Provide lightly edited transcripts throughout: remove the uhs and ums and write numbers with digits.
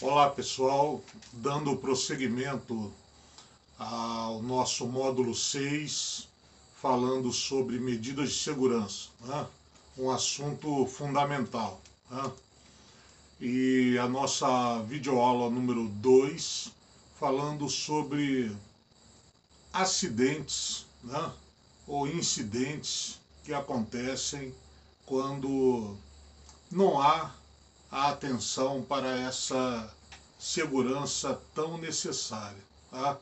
Olá pessoal, dando prosseguimento ao nosso módulo 6, falando sobre medidas de segurança, né? Um assunto fundamental, né? E a nossa videoaula número 2, falando sobre acidentes, né? Ou incidentes que acontecem quando não há a atenção para essa segurança tão necessária. Tá?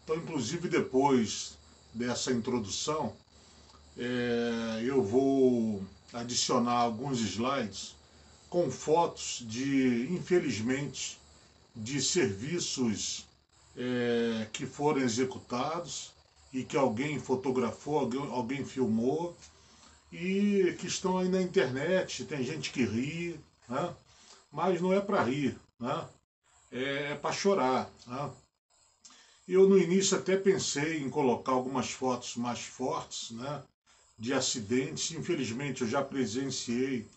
Então, inclusive, depois dessa introdução, eu vou adicionar alguns slides com fotos de, infelizmente, de serviços que foram executados e que alguém fotografou, alguém filmou e que estão aí na internet. Tem gente que ri, né? Mas não é para rir, né? É para chorar. Né? Eu no início até pensei em colocar algumas fotos mais fortes, né, de acidentes. Infelizmente eu já presenciei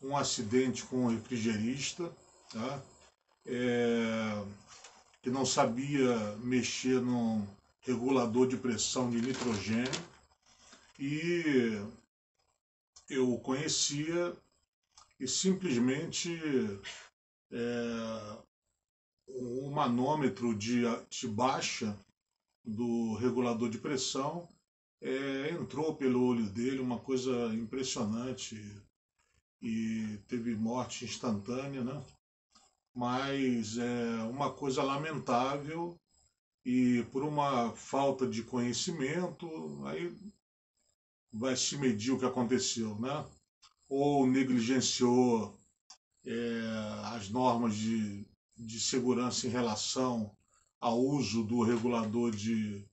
um acidente com um refrigerista, tá? É, que não sabia mexer num regulador de pressão de nitrogênio e eu o conhecia e simplesmente o manômetro de baixa do regulador de pressão entrou pelo olho dele, uma coisa impressionante, e teve morte instantânea, né? Mas é uma coisa lamentável e por uma falta de conhecimento, aí vai se medir o que aconteceu, né? Ou negligenciou as normas de segurança em relação ao uso do regulador de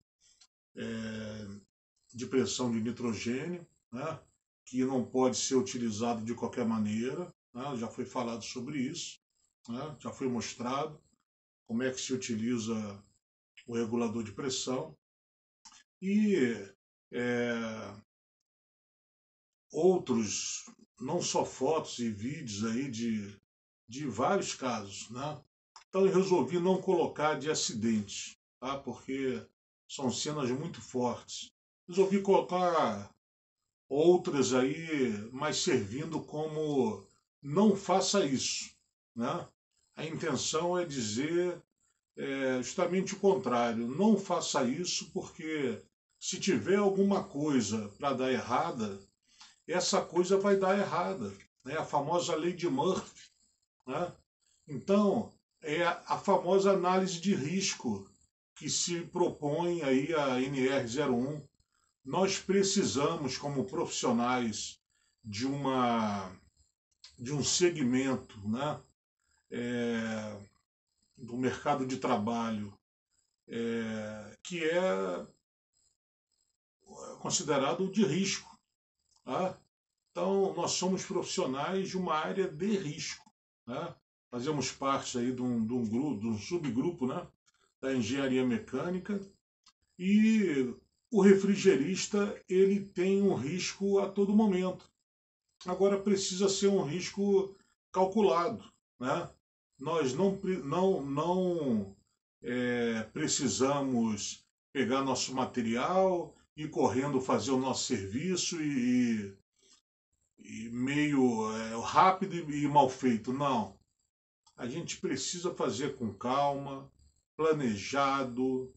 pressão de nitrogênio, né, que não pode ser utilizado de qualquer maneira. Né, já foi falado sobre isso, né, já foi mostrado como é que se utiliza o regulador de pressão. E é, outros, não só fotos e vídeos aí de vários casos. Né? Então eu resolvi não colocar de acidente, tá? Porque são cenas muito fortes. Resolvi colocar outras aí, mas servindo como não faça isso. Né? A intenção é dizer justamente o contrário, não faça isso porque se tiver alguma coisa para dar errada, essa coisa vai dar errada. Né? A famosa lei de Murphy. Né? Então, é a famosa análise de risco que se propõe aí a NR01. Nós precisamos, como profissionais de de um segmento, né, do mercado de trabalho, que é considerado de risco. Tá? Então, nós somos profissionais de uma área de risco. Né? Fazemos parte aí de um grupo, de um subgrupo, né, da engenharia mecânica, e o refrigerista ele tem um risco a todo momento. Agora precisa ser um risco calculado, né? Nós não precisamos pegar nosso material e correndo fazer o nosso serviço e meio rápido e mal feito. Não. A gente precisa fazer com calma, planejado,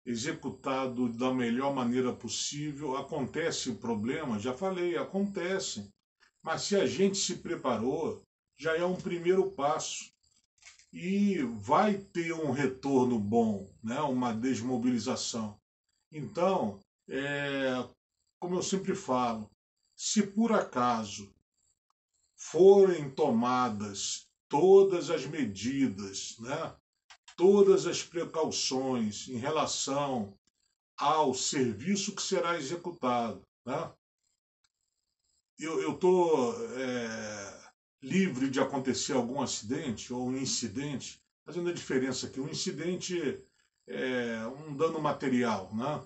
executado da melhor maneira possível. Acontece o problema, já falei, acontece. Mas se a gente se preparou, já é um primeiro passo. E vai ter um retorno bom, né? Uma desmobilização. Então, como eu sempre falo, se por acaso forem tomadas todas as medidas, né? Todas as precauções em relação ao serviço que será executado, né? Eu estou livre de acontecer algum acidente ou um incidente, fazendo a diferença aqui. Um incidente é um dano material, né?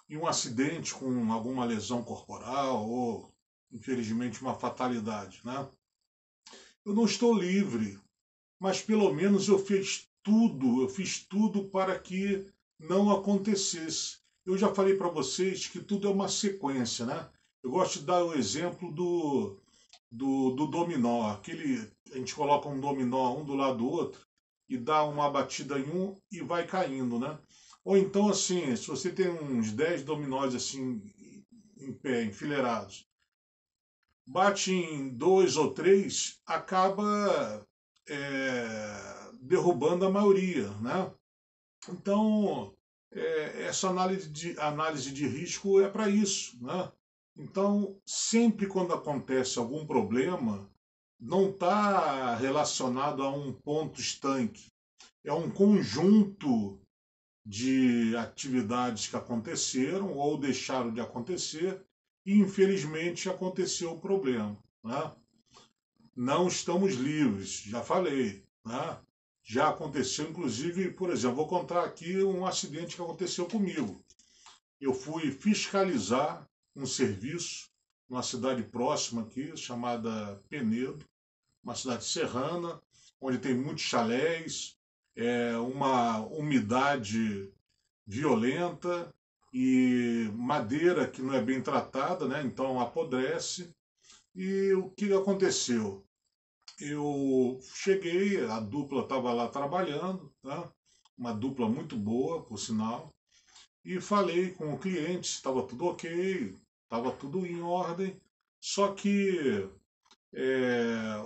E um acidente com alguma lesão corporal ou, infelizmente, uma fatalidade, né? Eu não estou livre mas pelo menos eu fiz tudo para que não acontecesse. Eu já falei para vocês que tudo é uma sequência, né? Eu gosto de dar o exemplo do dominó. A gente coloca um dominó um do lado do outro e dá uma batida em um e vai caindo, né? Ou então, assim, se você tem uns 10 dominós assim em pé, enfileirados, bate em dois ou três, acaba derrubando a maioria, né? Então, essa análise de risco é para isso, né? Então, sempre quando acontece algum problema, não está relacionado a um ponto estanque, é um conjunto de atividades que aconteceram ou deixaram de acontecer e, infelizmente, aconteceu o problema, né? Não estamos livres, já falei, né? Já aconteceu, inclusive, por exemplo, vou contar aqui um acidente que aconteceu comigo. Eu fui fiscalizar um serviço numa cidade próxima aqui, chamada Penedo, uma cidade serrana, onde tem muitos chalés, uma umidade violenta e madeira que não é bem tratada, né? Então apodrece. E o que aconteceu? Eu cheguei, a dupla estava lá trabalhando, tá? Uma dupla muito boa, por sinal, e falei com o cliente, estava tudo ok, estava tudo em ordem, só que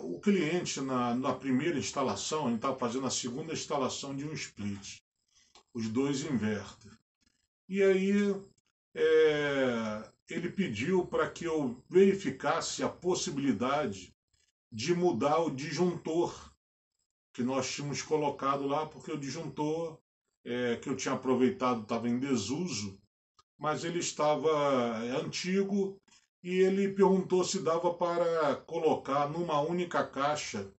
o cliente, na primeira instalação, ele estava fazendo a segunda instalação de um split, os dois inverter. E aí ele pediu para que eu verificasse a possibilidade de mudar o disjuntor que nós tínhamos colocado lá, porque o disjuntor que eu tinha aproveitado estava em desuso, mas ele estava antigo e ele perguntou se dava para colocar numa única caixa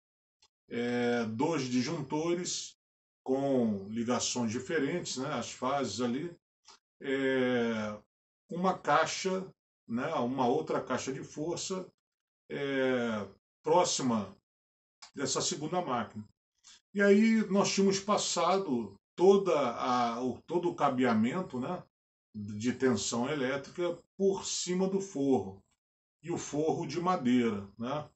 dois disjuntores com ligações diferentes, né, as fases ali, é, uma caixa, né, uma outra caixa de força próxima dessa segunda máquina. E aí nós tínhamos passado todo o cabeamento, né, de tensão elétrica por cima do forro, e o forro de madeira, né?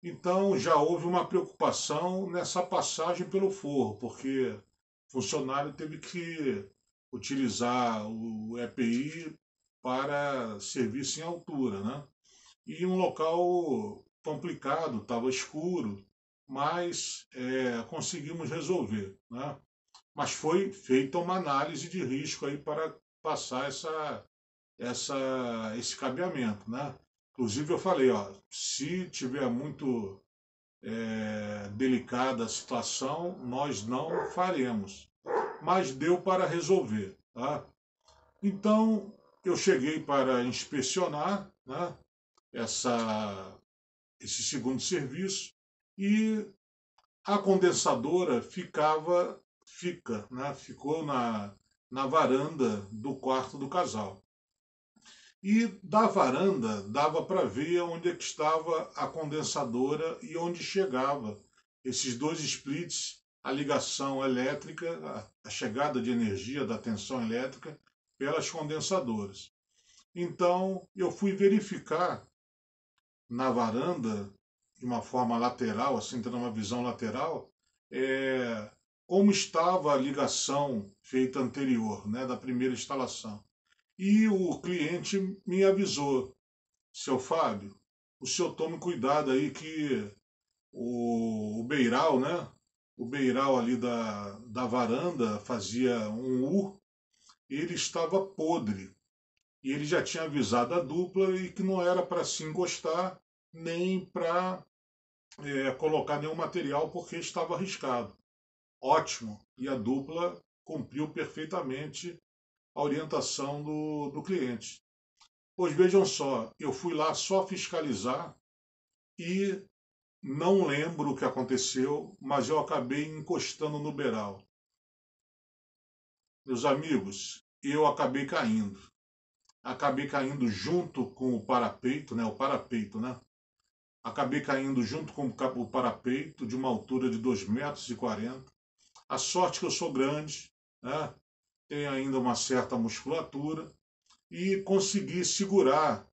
Então já houve uma preocupação nessa passagem pelo forro, porque o funcionário teve que utilizar o EPI para serviço em altura, né? E um local complicado, estava escuro, mas conseguimos resolver, né? Mas foi feita uma análise de risco aí para passar esse cabeamento, né? Inclusive eu falei, ó, se tiver muito delicada a situação, nós não faremos, mas deu para resolver, tá? Então eu cheguei para inspecionar, né, essa, esse segundo serviço e a condensadora ficou na varanda do quarto do casal. E da varanda dava para ver onde é que estava a condensadora e onde chegava esses dois splits, a ligação elétrica, a chegada de energia da tensão elétrica pelas condensadoras. Então eu fui verificar na varanda, de uma forma lateral, assim, tendo uma visão lateral, como estava a ligação feita anterior, né, da primeira instalação. E o cliente me avisou, seu Fábio, o senhor tome cuidado aí que o beiral, né, o beiral ali da varanda fazia um U, ele estava podre. E ele já tinha avisado a dupla e que não era para se encostar nem para colocar nenhum material porque estava arriscado. Ótimo. E a dupla cumpriu perfeitamente a orientação do cliente. Pois vejam só, eu fui lá só fiscalizar e não lembro o que aconteceu, mas eu acabei encostando no beiral. Meus amigos, eu acabei caindo. Acabei caindo junto com o parapeito, né? O parapeito, né? acabei caindo junto com o parapeito de uma altura de 2,40 m. A sorte que eu sou grande, né? Tenho ainda uma certa musculatura e consegui segurar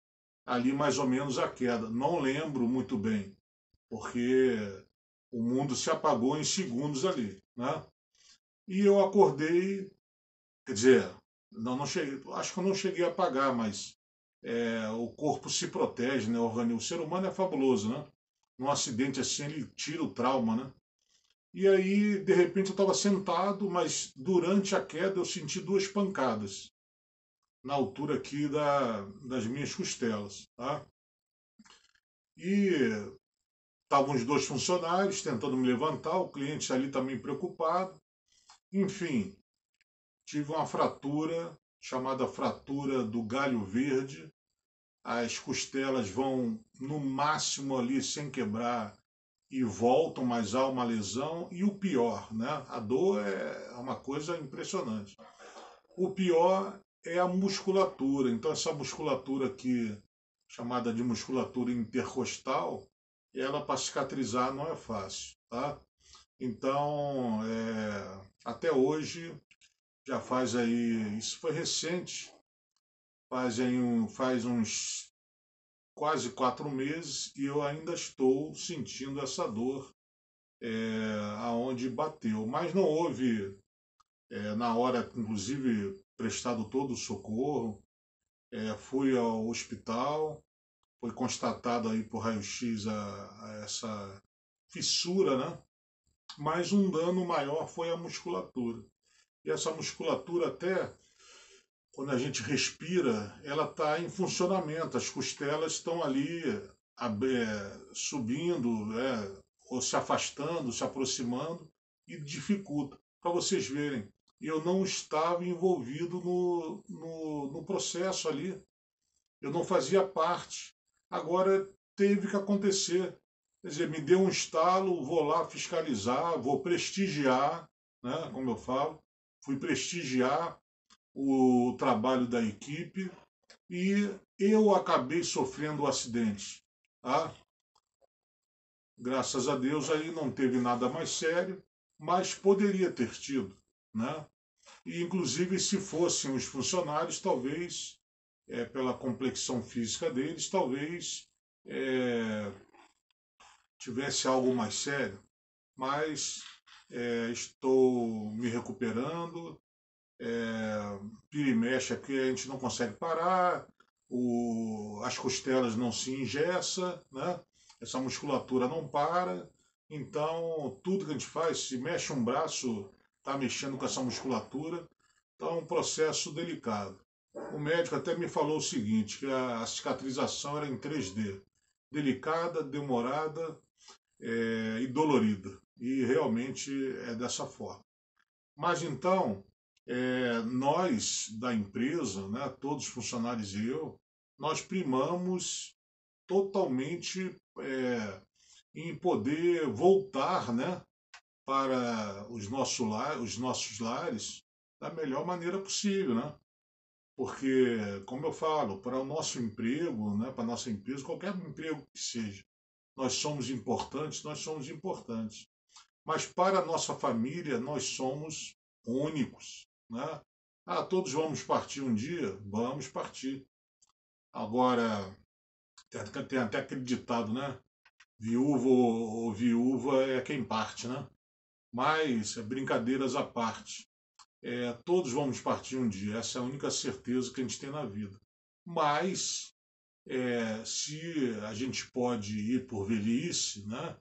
ali mais ou menos a queda. Não lembro muito bem, porque o mundo se apagou em segundos ali, né? E eu acordei, quer dizer, não cheguei, acho que eu não cheguei a apagar, mas o corpo se protege, né? O ser humano é fabuloso, né? Num acidente assim ele tira o trauma, né? E aí, de repente, eu estava sentado, mas durante a queda eu senti duas pancadas na altura aqui das minhas costelas, tá? E estavam os dois funcionários tentando me levantar, o cliente ali também preocupado. Enfim, tive uma fratura chamada fratura do galho verde. As costelas vão no máximo ali sem quebrar e voltam, mas há uma lesão. E o pior, né? A dor é uma coisa impressionante. O pior é a musculatura. Então, essa musculatura aqui, chamada de musculatura intercostal, ela para cicatrizar não é fácil, tá? Então, até hoje, já faz aí, isso foi recente, faz uns quase 4 meses e eu ainda estou sentindo essa dor aonde bateu. Mas não houve, na hora, inclusive, prestado todo o socorro, fui ao hospital, foi constatado aí por raio-x a essa fissura, né? Mas um dano maior foi a musculatura. E essa musculatura até, quando a gente respira, ela está em funcionamento, as costelas estão ali subindo, ou se afastando, se aproximando, e dificulta. Para vocês verem, eu não estava envolvido no processo ali, eu não fazia parte. Agora teve que acontecer. Quer dizer, me deu um estalo, vou lá fiscalizar, vou prestigiar, né, como eu falo, fui prestigiar o trabalho da equipe e eu acabei sofrendo o acidente. Tá? Graças a Deus aí não teve nada mais sério, mas poderia ter tido, né? E inclusive se fossem os funcionários, talvez, pela complexão física deles, talvez tivesse algo mais sério. Mas estou me recuperando, vira e mexe aqui a gente não consegue parar, as costelas não se engessa, né? Essa musculatura não para, então tudo que a gente faz, se mexe um braço, está mexendo com essa musculatura, então é um processo delicado. O médico até me falou o seguinte, que a cicatrização era em 3D, delicada, demorada e dolorida, e realmente é dessa forma. Mas então, nós da empresa, né, todos os funcionários e eu, nós primamos totalmente em poder voltar, né, para os nossos lares da melhor maneira possível, né? Porque, como eu falo, para o nosso emprego, né, para a nossa empresa, qualquer emprego que seja, nós somos importantes. Mas para a nossa família, nós somos únicos, né? Ah, todos vamos partir um dia? Vamos partir. Agora, tem até aquele ditado, né? Viúvo ou viúva é quem parte, né? Mas, brincadeiras à parte, todos vamos partir um dia. Essa é a única certeza que a gente tem na vida. Mas, se a gente pode ir por velhice, né?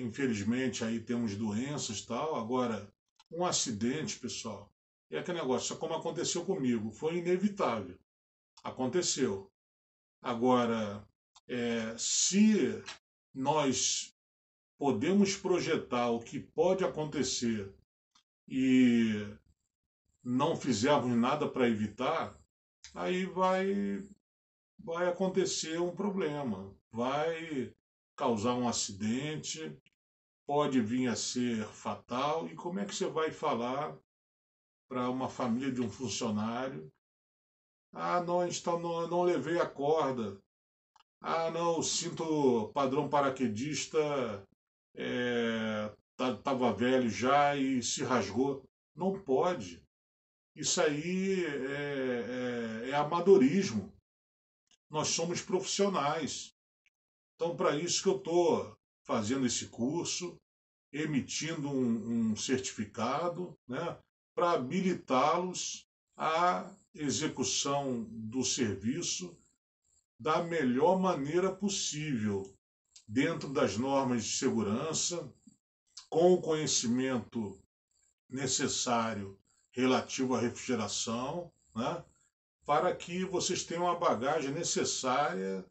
Infelizmente aí temos doenças e tal. Agora, um acidente, pessoal, é aquele negócio, como aconteceu comigo, foi inevitável. Aconteceu. Agora, se nós podemos projetar o que pode acontecer e não fizermos nada para evitar, aí vai acontecer um problema, vai causar um acidente, pode vir a ser fatal. E como é que você vai falar para uma família de um funcionário? Ah, não, então não levei a corda. Ah, não, o cinto padrão paraquedista estava velho já e se rasgou. Não pode. Isso aí é amadorismo. Nós somos profissionais. Então, para isso que eu estou fazendo esse curso, emitindo um certificado, né, para habilitá-los à execução do serviço da melhor maneira possível, dentro das normas de segurança, com o conhecimento necessário relativo à refrigeração, né, para que vocês tenham a bagagem necessária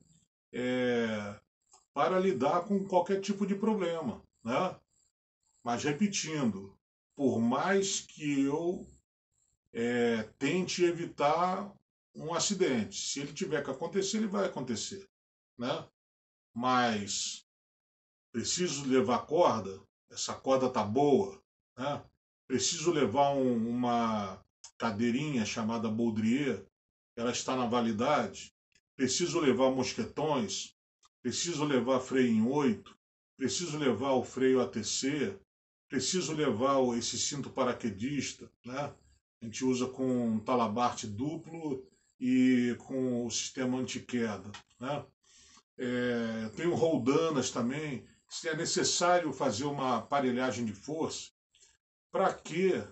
para lidar com qualquer tipo de problema. Né? Mas repetindo, por mais que eu tente evitar um acidente, se ele tiver que acontecer, ele vai acontecer. Né? Mas preciso levar corda, essa corda tá boa, né? Preciso levar uma cadeirinha chamada baudrier, ela está na validade. Preciso levar mosquetões, preciso levar freio em 8, preciso levar o freio ATC, preciso levar esse cinto paraquedista, né? A gente usa com um talabarte duplo e com o sistema anti-queda, né? Tenho roldanas também. Se é necessário fazer uma aparelhagem de força, para que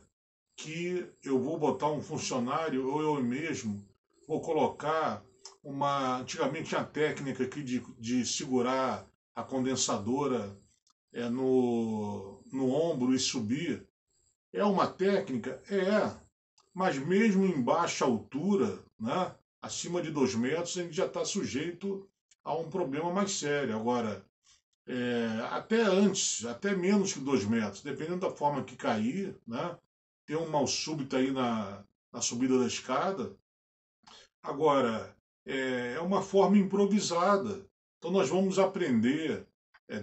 eu vou botar um funcionário ou eu mesmo vou colocar uma. Antigamente tinha a técnica aqui de segurar a condensadora no ombro e subir. É uma técnica? É. Mas mesmo em baixa altura, né, acima de 2 metros, a gente já está sujeito a um problema mais sério. Agora, até antes, até menos que 2 metros, dependendo da forma que cair, né, ter um mal súbito aí na subida da escada. Agora, é uma forma improvisada. Então, nós vamos aprender,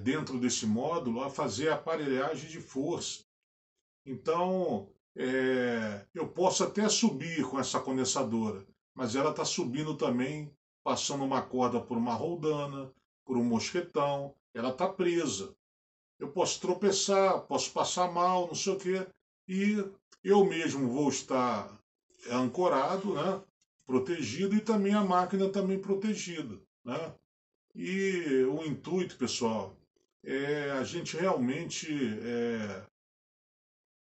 dentro desse módulo, a fazer aparelhagem de força. Então, eu posso até subir com essa condensadora, mas ela está subindo também, passando uma corda por uma roldana, por um mosquetão, ela está presa. Eu posso tropeçar, posso passar mal, não sei o quê, e eu mesmo vou estar ancorado, né, protegido, e também a máquina também protegida. Né? E o intuito, pessoal, é a gente realmente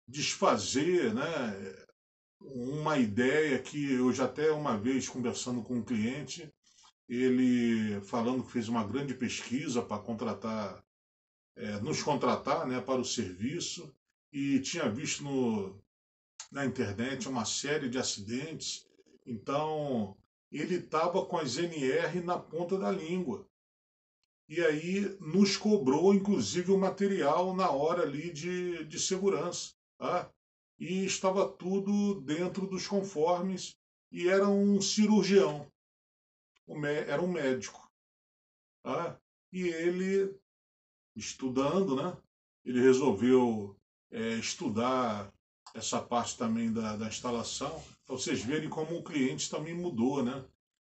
desfazer, né, uma ideia que eu já até uma vez conversando com um cliente, ele falando que fez uma grande pesquisa para contratar, nos contratar, né, para o serviço, e tinha visto na internet uma série de acidentes. Então ele estava com as NR na ponta da língua. E aí nos cobrou, inclusive, o material na hora ali de segurança. Tá? E estava tudo dentro dos conformes, e era um cirurgião, era um médico. Tá? E ele, estudando, né, ele resolveu estudar essa parte também da instalação, para vocês verem como o cliente também mudou. Né?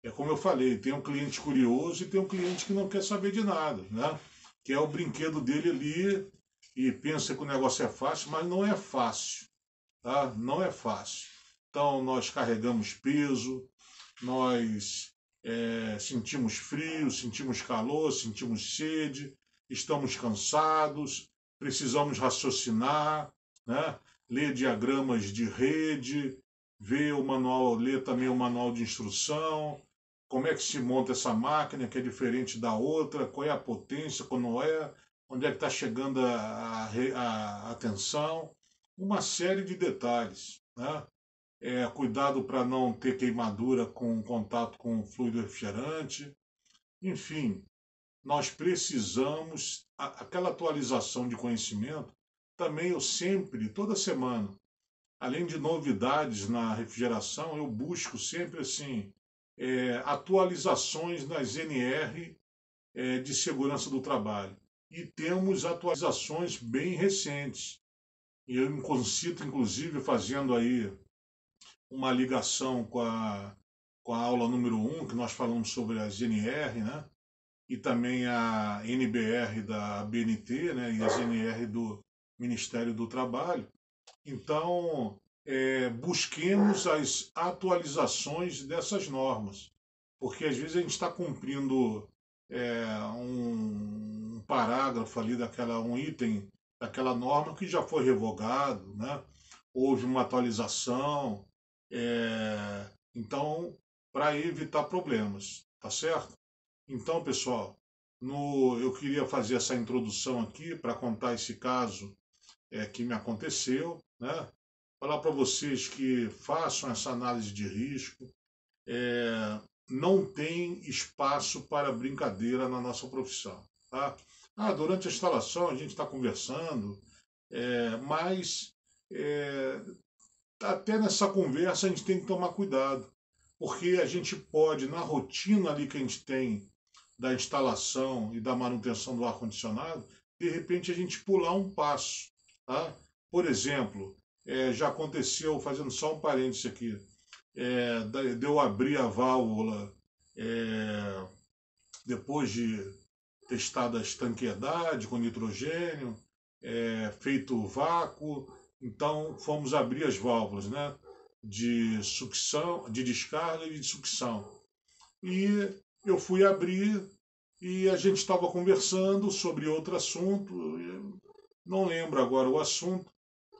É como eu falei, tem um cliente curioso e tem um cliente que não quer saber de nada, né? Que é o brinquedo dele ali e pensa que o negócio é fácil, mas não é fácil. Tá? Não é fácil. Então nós carregamos peso, nós sentimos frio, sentimos calor, sentimos sede, estamos cansados, precisamos raciocinar, né? Ler diagramas de rede, ver o manual, ler também o manual de instrução, como é que se monta essa máquina que é diferente da outra, qual é a potência, qual não é, onde é que está chegando a tensão, uma série de detalhes. Né? Cuidado para não ter queimadura com contato com fluido refrigerante. Enfim, nós precisamos, aquela atualização de conhecimento, também eu sempre, toda semana, além de novidades na refrigeração, eu busco sempre assim, atualizações nas NR de segurança do trabalho. E temos atualizações bem recentes. E eu me concito, inclusive, fazendo aí uma ligação com a aula número 1, que nós falamos sobre as NR, né? e também a NBR da BNT, né, e as NR do Ministério do Trabalho. Então, busquemos as atualizações dessas normas, porque às vezes a gente está cumprindo um parágrafo ali um item daquela norma que já foi revogado, né? Houve uma atualização, então, para evitar problemas, tá certo? Então, pessoal, eu queria fazer essa introdução aqui para contar esse caso que me aconteceu, né? Falar para vocês que façam essa análise de risco. Não tem espaço para brincadeira na nossa profissão. Tá? Durante a instalação a gente está conversando, mas até nessa conversa a gente tem que tomar cuidado, porque a gente pode, na rotina ali que a gente tem da instalação e da manutenção do ar-condicionado, de repente a gente pular um passo. Tá? Por exemplo, já aconteceu, fazendo só um parênteses aqui, de eu abrir a válvula depois de testada a estanqueidade com nitrogênio, feito o vácuo, então fomos abrir as válvulas, né, de sucção, de descarga e de sucção. E eu fui abrir e a gente estava conversando sobre outro assunto, não lembro agora o assunto,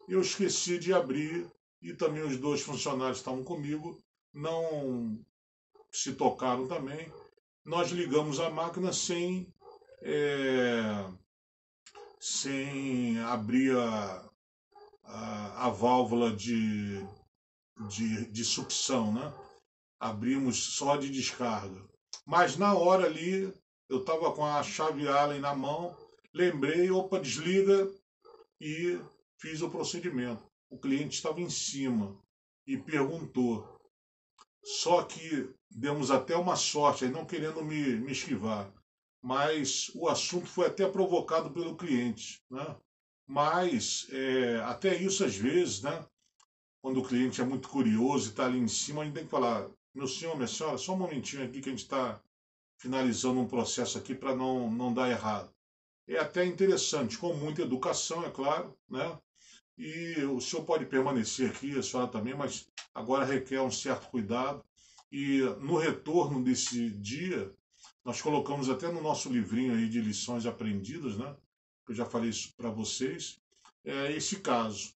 eu esqueci de abrir e também os dois funcionários que estavam comigo não se tocaram também. Nós ligamos a máquina sem abrir a válvula de sucção, né? Abrimos só de descarga. Mas na hora ali, eu estava com a chave Allen na mão, lembrei, opa, desliga e fiz o procedimento. O cliente estava em cima e perguntou. Só que demos até uma sorte, aí não querendo me esquivar. Mas o assunto foi até provocado pelo cliente, né? Mas até isso às vezes, né? Quando o cliente é muito curioso e está ali em cima, a gente tem que falar, meu senhor, minha senhora, só um momentinho aqui que a gente está finalizando um processo aqui para não dar errado. É até interessante, com muita educação, é claro, né? E o senhor pode permanecer aqui, a senhora também, mas agora requer um certo cuidado. E no retorno desse dia, nós colocamos até no nosso livrinho aí de lições aprendidas, né? Eu já falei isso para vocês. Esse caso,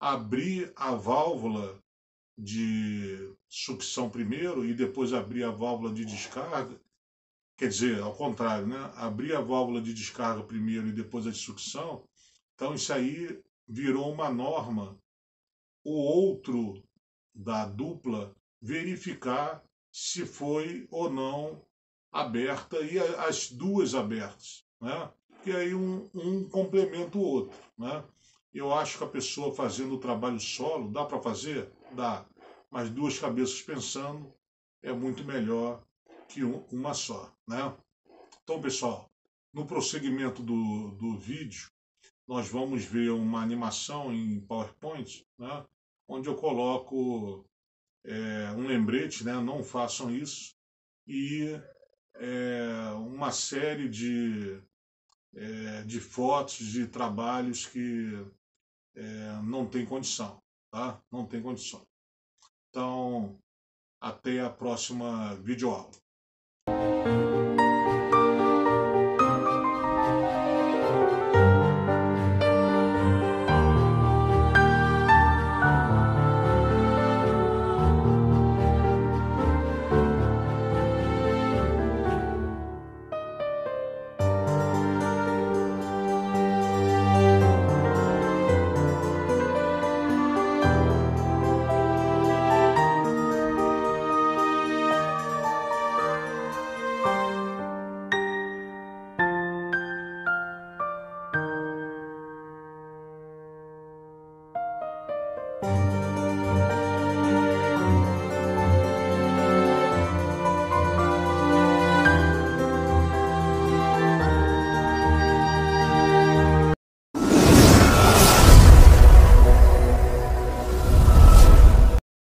abrir a válvula de sucção primeiro e depois abrir a válvula de descarga, quer dizer, ao contrário, né? Abrir a válvula de descarga primeiro e depois a de sucção. Então isso aí virou uma norma. O outro da dupla verificar se foi ou não aberta e as duas abertas, né? Que aí um complementa o outro, né? Eu acho que a pessoa fazendo o trabalho solo, dá para fazer? Dá. Mas duas cabeças pensando é muito melhor que uma só, né? Então, pessoal, no prosseguimento do vídeo, nós vamos ver uma animação em PowerPoint, né? Onde eu coloco um lembrete, né? Não façam isso, e uma série de fotos de trabalhos que não tem condição, tá? Não tem condição. Então, até a próxima videoaula.